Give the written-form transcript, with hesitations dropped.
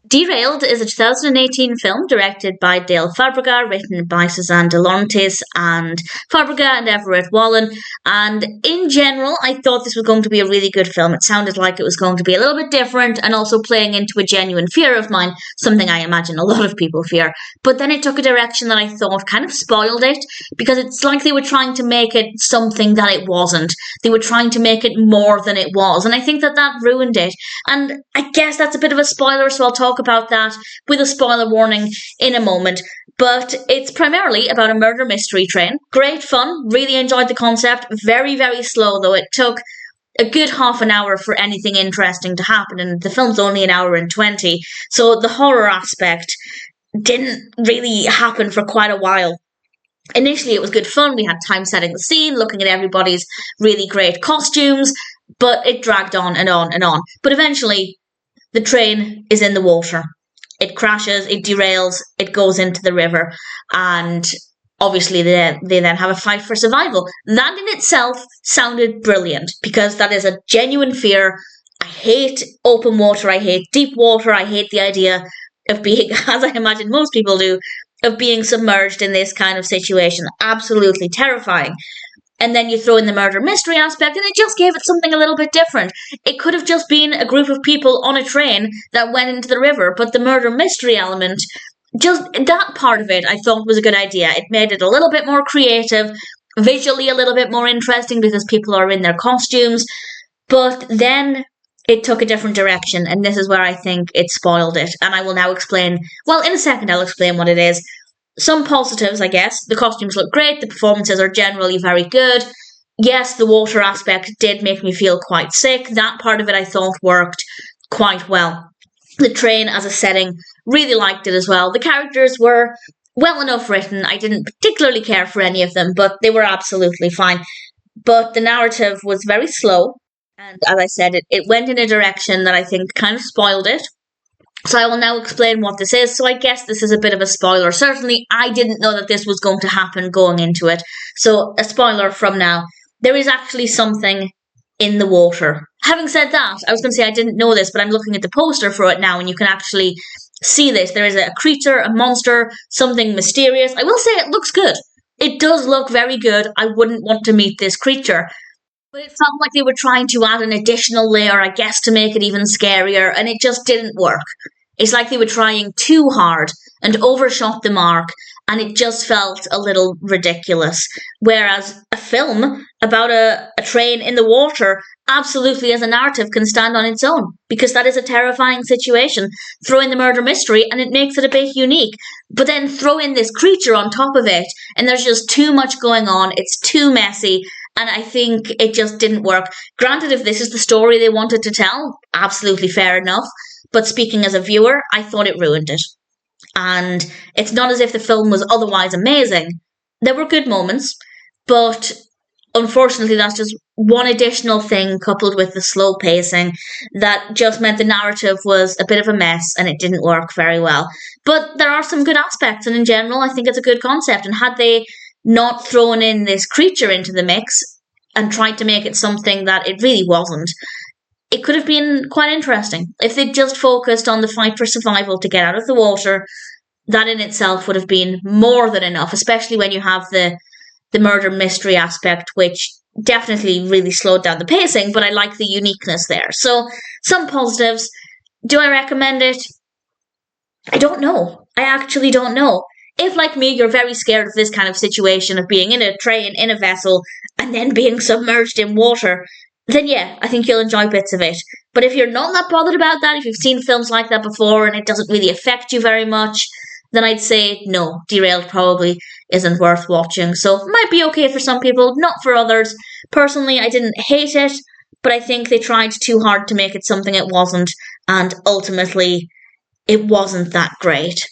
Derailed is a 2018 film directed by Dale Fabrigar, written by Suzanne DeLaurentiis and Fabrigar and Everette Wallin. And in general, I thought this was going to be a really good film. It sounded like it was going to be a little bit different and also playing into a genuine fear of mine, something I imagine a lot of people fear. But then it took a direction that I thought kind of spoiled it, because it's like they were trying to make it something that it wasn't. They were trying to make it more than it was. And I think that ruined it. And I guess that's a bit of a spoiler, so I'll talk about that with a spoiler warning in a moment. But it's primarily about a murder mystery train. Great fun, really enjoyed the concept. Very, very slow though. It took a good half an hour for anything interesting to happen, and the film's only an hour and 20, so the horror aspect didn't really happen for quite a while. Initially it was good fun, we had time setting the scene, looking at everybody's really great costumes, but it dragged on and on and on. But eventually the train is in the water. It crashes, it derails, it goes into the river, and obviously they then have a fight for survival. That in itself sounded brilliant, because that is a genuine fear. I hate open water, I hate deep water, I hate the idea of being, as I imagine most people do, of being submerged in this kind of situation. Absolutely terrifying. And then you throw in the murder mystery aspect, and it just gave it something a little bit different. It could have just been a group of people on a train that went into the river, but the murder mystery element, just that part of it, I thought was a good idea. It made it a little bit more creative, visually a little bit more interesting because people are in their costumes. But then it took a different direction, and this is where I think it spoiled it. And I will now explain, well, in a second I'll explain what it is. Some positives, I guess. The costumes look great, the performances are generally very good. Yes, the water aspect did make me feel quite sick. That part of it I thought worked quite well. The train as a setting, really liked it as well. The characters were well enough written. I didn't particularly care for any of them, but they were absolutely fine. But the narrative was very slow, and as I said, it went in a direction that I think kind of spoiled it. So I will now explain what this is. So I guess this is a bit of a spoiler. Certainly, I didn't know that this was going to happen going into it. So a spoiler from now. There is actually something in the water. Having said that, I was going to say I didn't know this, but I'm looking at the poster for it now, and you can actually see this. There is a creature, a monster, something mysterious. I will say it looks good. It does look very good. I wouldn't want to meet this creature. But it felt like they were trying to add an additional layer, I guess, to make it even scarier, and it just didn't work. It's like they were trying too hard and overshot the mark, and it just felt a little ridiculous. Whereas a film about a train in the water absolutely as a narrative can stand on its own, because that is a terrifying situation. Throw in the murder mystery and it makes it a bit unique. But then throw in this creature on top of it, and there's just too much going on. It's too messy. And I think it just didn't work. Granted, if this is the story they wanted to tell, absolutely fair enough. But speaking as a viewer, I thought it ruined it. And it's not as if the film was otherwise amazing. There were good moments, but unfortunately that's just one additional thing coupled with the slow pacing that just meant the narrative was a bit of a mess and it didn't work very well. But there are some good aspects, and in general I think it's a good concept. And had they not thrown in this creature into the mix and tried to make it something that it really wasn't, it could have been quite interesting. If they'd just focused on the fight for survival to get out of the water, that in itself would have been more than enough, especially when you have the murder mystery aspect, which definitely really slowed down the pacing, but I like the uniqueness there. So, some positives. Do I recommend it? I don't know. I actually don't know. If, like me, you're very scared of this kind of situation, of being in a train, in a vessel, and then being submerged in water, then yeah, I think you'll enjoy bits of it. But if you're not that bothered about that, if you've seen films like that before and it doesn't really affect you very much, then I'd say no, Derailed probably isn't worth watching. So it might be okay for some people, not for others. Personally, I didn't hate it, but I think they tried too hard to make it something it wasn't, and ultimately, it wasn't that great.